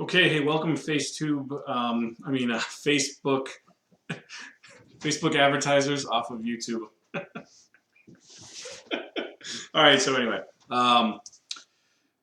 Okay, hey, welcome FaceTube. Facebook, Facebook advertisers off of YouTube. All right, so anyway, um,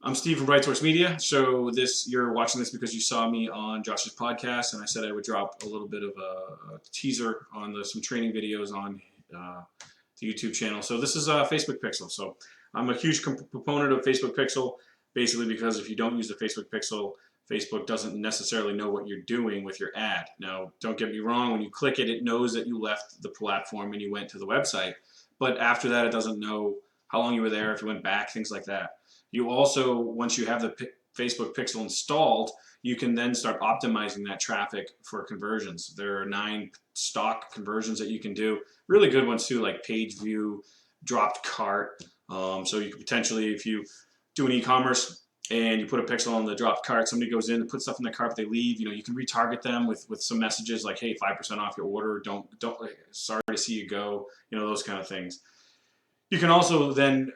I'm Steve from Bright Source Media. So you're watching this because you saw me on Josh's podcast, and I said I would drop a little bit of a teaser on some training videos on the YouTube channel. So this is Facebook Pixel. So I'm a huge proponent of Facebook Pixel, basically because if you don't use the Facebook Pixel, Facebook doesn't necessarily know what you're doing with your ad. Now, don't get me wrong, when you click it, it knows that you left the platform and you went to the website. But after that, it doesn't know how long you were there, if you went back, things like that. You also, once you have the Facebook Pixel installed, you can then start optimizing that traffic for conversions. There are 9 stock conversions that you can do. Really good ones too, like page view, dropped cart. So you could potentially, if you do an e-commerce and you put a pixel on the dropped cart, somebody goes in and puts stuff in the cart, they leave, you can retarget them with some messages like, hey, 5% off your order, don't, sorry to see you go, those kind of things. You can also then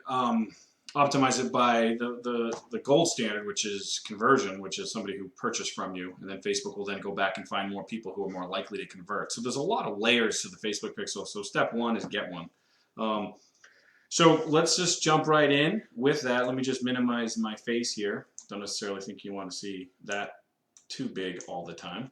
optimize it by the gold standard, which is conversion, which is somebody who purchased from you, and then Facebook will then go back and find more people who are more likely to convert. So there's a lot of layers to the Facebook pixel. So step one is get one. So let's just jump right in with that. Let me just minimize my face here. Don't necessarily think you want to see that too big all the time.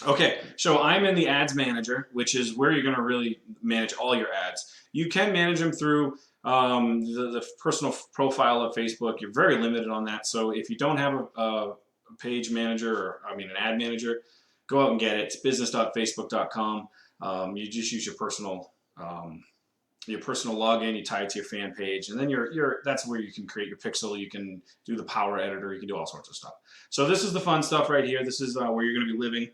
Okay, so I'm in the Ads Manager, which is where you're going to really manage all your ads. You can manage them through the personal profile of Facebook. You're very limited on that. So if you don't have a page manager, or an ad manager, go out and get it. It's business.facebook.com. You just use your personal login, you tie it to your fan page, and then that's where you can create your pixel. You can do the power editor. You can do all sorts of stuff. So this is the fun stuff right here. This is where you're going to be living.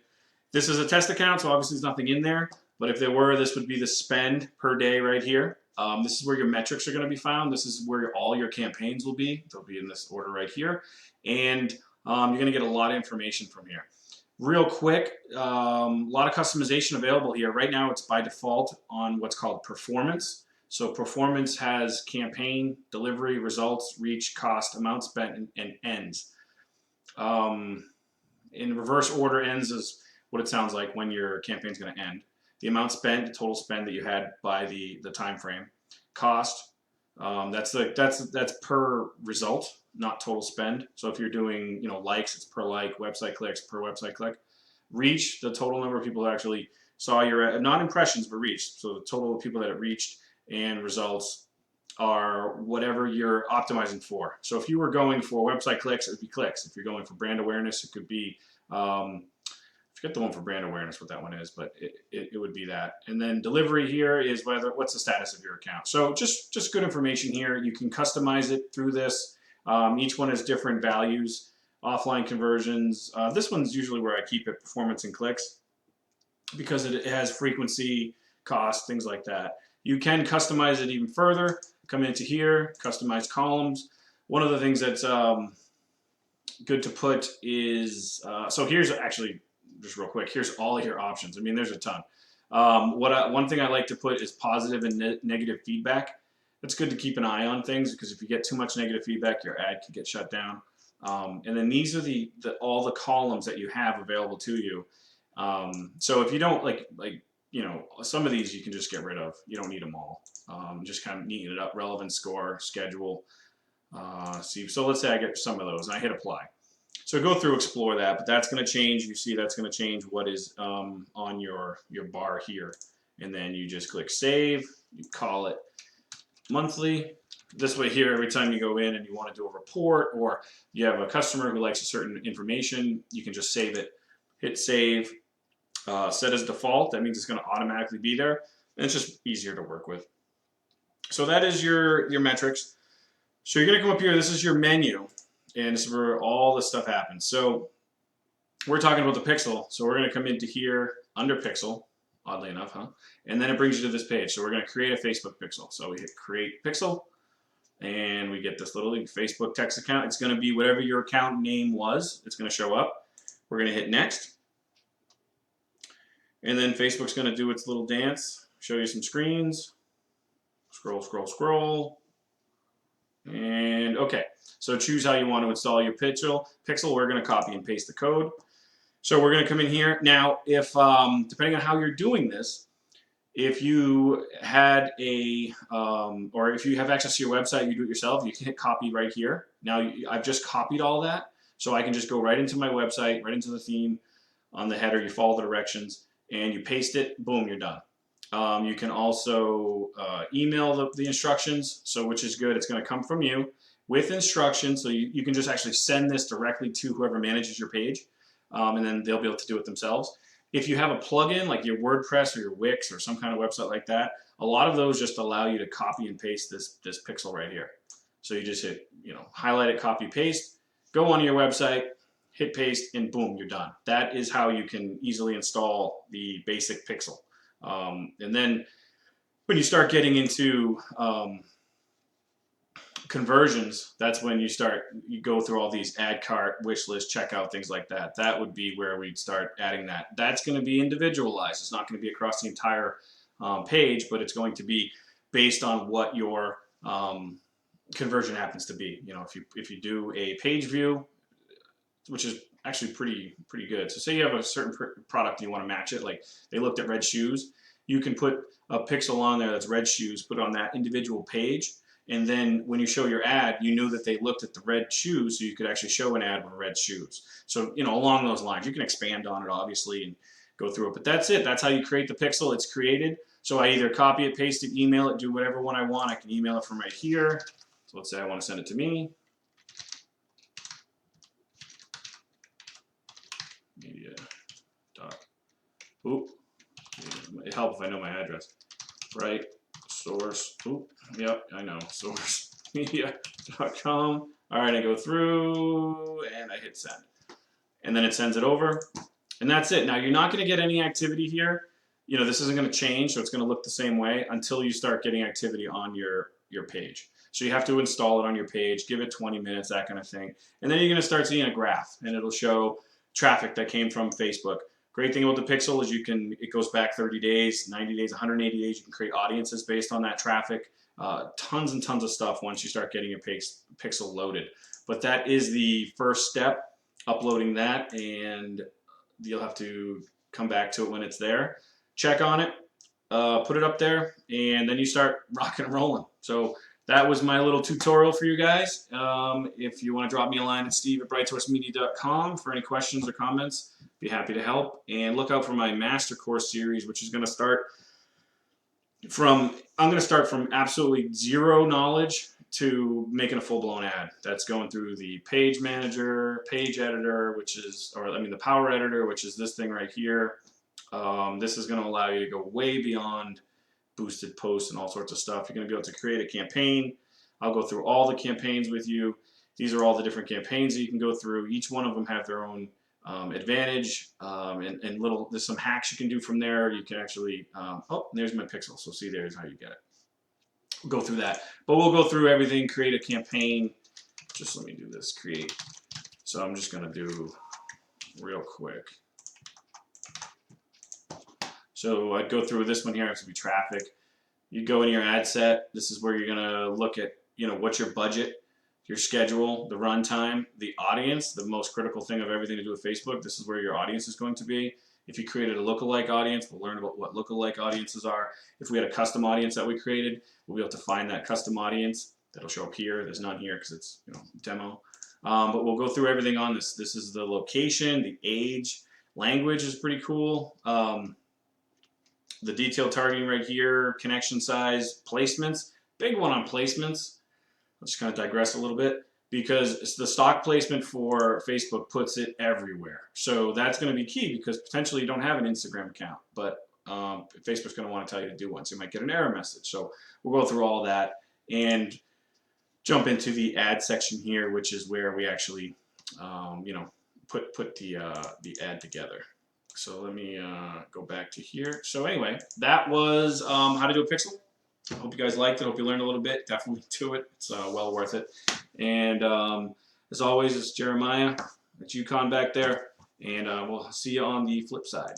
This is a test account, so obviously there's nothing in there. But if there were, this would be the spend per day right here. This is where your metrics are going to be found. This is where all your campaigns will be. They'll be in this order right here. And you're going to get a lot of information from here. Real quick, a lot of customization available here. Right now it's by default on what's called performance. So performance has campaign, delivery, results, reach, cost, amount spent, and ends. In reverse order, ends is what it sounds like when your campaign is going to end. The amount spent, the total spend that you had by the time frame. Cost, that's per result, not total spend. So if you're doing likes, it's per like, website clicks per website click. Reach, the total number of people that actually saw your ad, not impressions but reached. So the total of people that it reached, and results are whatever you're optimizing for. So if you were going for website clicks, it would be clicks. If you're going for brand awareness, it could be forget the one for brand awareness, what that one is, but it would be that. And then delivery here is what's the status of your account. So just good information here. You can customize it through this. Each one has different values. Offline conversions. This one's usually where I keep it, performance and clicks, because it has frequency, cost, things like that. You can customize it even further. Come into here, customize columns. One of the things that's good to put is, so here's actually, just real quick, here's all of your options. There's a ton. One thing I like to put is positive and negative feedback. It's good to keep an eye on things, because if you get too much negative feedback, your ad can get shut down. And then these are all the columns that you have available to you. So if you don't some of these you can just get rid of. You don't need them all. Just kind of neaten it up. Relevant, score, schedule. So let's say I get some of those and I hit apply. So go through, explore that, but that's going to change. You see that's going to change what is on your bar here. And then you just click save. You call it monthly. This way here, every time you go in and you want to do a report, or you have a customer who likes a certain information, you can just save it. Hit save. Set as default. That means it's going to automatically be there. And it's just easier to work with. So that is your metrics. So you're going to come up here. This is your menu. And this is where all this stuff happens. So we're talking about the pixel. So we're going to come into here under pixel, oddly enough, huh? And then it brings you to this page. So we're going to create a Facebook pixel. So we hit create pixel. And we get this little Facebook text account. It's going to be whatever your account name was. It's going to show up. We're going to hit next. And then Facebook's going to do its little dance, show you some screens. Scroll, scroll, scroll. And okay, so choose how you want to install your pixel. We're going to copy and paste the code. So we're going to come in here. Now, if depending on how you're doing this, if you had or if you have access to your website, you do it yourself, you can hit copy right here. Now, I've just copied all that, so I can just go right into my website, right into the theme on the header. You follow the directions, and you paste it. Boom, you're done. You can also email the instructions, so which is good. It's going to come from you with instructions, so you can just actually send this directly to whoever manages your page, and then they'll be able to do it themselves. If you have a plugin like your WordPress or your Wix or some kind of website like that, a lot of those just allow you to copy and paste this pixel right here. So you just hit, highlight it, copy, paste, go on your website, hit paste, and boom, you're done. That is how you can easily install the basic pixel. And then when you start getting into conversions, that's when you go through all these add cart, wish list, checkout, things like that. That would be where we'd start adding that. That's going to be individualized. It's not going to be across the entire page, but it's going to be based on what your conversion happens to be. If you do a page view, which is actually pretty good. So say you have a certain product and you want to match it, like they looked at red shoes, you can put a pixel on there that's red shoes, put it on that individual page, and then when you show your ad, you knew that they looked at the red shoes, so you could actually show an ad with red shoes. So, along those lines, you can expand on it, obviously, and go through it. But that's it. That's how you create the pixel. It's created. So I either copy it, paste it, email it, do whatever one I want. I can email it from right here. So let's say I want to send it to me. Media. Oop. It helps if I know my address. Right. Source. Oop. Yep, I know. Sourcemedia.com. All right, I go through and I hit send. And then it sends it over. And that's it. Now, you're not going to get any activity here. This isn't going to change, so it's going to look the same way until you start getting activity on your page. So you have to install it on your page, give it 20 minutes, that kind of thing. And then you're going to start seeing a graph, and it'll show traffic that came from Facebook. Great thing about the pixel is it goes back 30 days, 90 days, 180 days. You can create audiences based on that traffic. Tons and tons of stuff once you start getting your pixel loaded. But that is the first step, uploading that, and you'll have to come back to it when it's there. Check on it, put it up there, and then you start rocking and rolling. So that was my little tutorial for you guys. If you want to drop me a line at steve@brightsourcemedia.com for any questions or comments, be happy to help. And look out for my master course series, which is going to start from absolutely zero knowledge to making a full-blown ad. That's going through the page manager, page editor, the power editor, which is this thing right here. This is going to allow you to go way beyond boosted posts and all sorts of stuff. You're going to be able to create a campaign. I'll go through all the campaigns with you. These are all the different campaigns that you can go through. Each one of them have their own advantage, and there's some hacks you can do from there. You can actually, there's my pixel. So see, there's how you get it. We'll go through that, but we'll go through everything, create a campaign. Just let me do this, create. So I'm just going to do real quick. So I'd go through this one here. It has to be traffic. You go in your ad set. This is where you're going to look at, what's your budget, your schedule, the runtime, the audience, the most critical thing of everything to do with Facebook. This is where your audience is going to be. If you created a lookalike audience, we'll learn about what lookalike audiences are. If we had a custom audience that we created, we'll be able to find that custom audience. That'll show up here. There's none here because it's demo. But we'll go through everything on this. This is the location, the age, language is pretty cool. The detailed targeting right here, connection size, placements. Big one on placements. I'll just kind of digress a little bit because it's the stock placement for Facebook puts it everywhere. So that's going to be key because potentially you don't have an Instagram account, but Facebook's going to want to tell you to do one. So you might get an error message. So we'll go through all that and jump into the ad section here, which is where we actually, put the ad together. So let me go back to here. So anyway, that was how to do a pixel. I hope you guys liked it. Hope you learned a little bit. Definitely do it. It's well worth it. And as always, it's Jeremiah at UConn back there. And we'll see you on the flip side.